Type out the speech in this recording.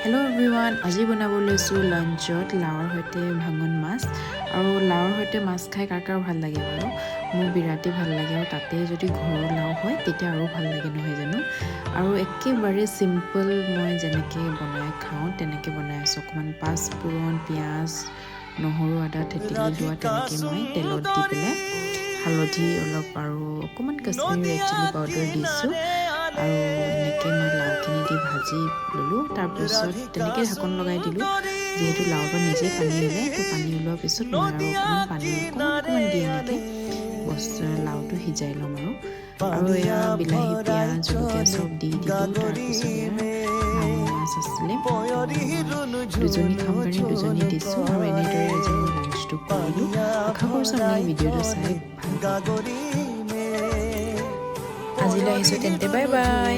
Hello everyone, আজি বনাব লৈছো লাঞ্চত লাওৰ হৈতে ভাঙন মাছ আৰু লাওৰ হৈতে মাছ খাই কাৰ ভাল লাগে বাৰু মোৰ বিৰাটি ভাল লাগে আৰু তাতে যদি ঘৰৰ লাও হয় তেতিয়া আৰু ভাল লাগে নহয় জানো আৰু একেবাৰে সিম্পল মই যেনেকৈ বনাই খাওঁ তেনেকৈ বনাই আছো অকমান পাঁচফোৰণ পিয়াজ নহৰু আদা থেতেলি লোৱা তেনেকৈ মই তেলত দি পেলাই হালধি অলপ আৰু অকমান কাশ্মীৰী ৰেড চিলি পাউডাৰ দিছো আৰু এনেকৈ মই লাওখিনি দি ভাজি ললো তাৰ পিছত তেনেকৈ ঢাকন লগাই দিলো যেহেতু লাওৰ নিজে পানী ওলাই তো পানী ওলোৱাৰ পিছত মই আৰু অকমান পানী অকমান দি এনেকৈ বস্তু লাওটো সিজাই ল'ম আৰু এয়া বিলাহী পিয়াজ জলকীয়া চব দি দিলো তাৰ পিছত ভাঙন মাছ আছিলে দুজনী খাম কাৰণে দুজনী দিছো আৰু এনেদৰে আজি মই লাঞ্চটো কৰিলো আশা কৰিছো আপুনি ভিডিঅ'টো চাই ভাল পাব আজিলৈ আহিছো তেন্তে বাই বাই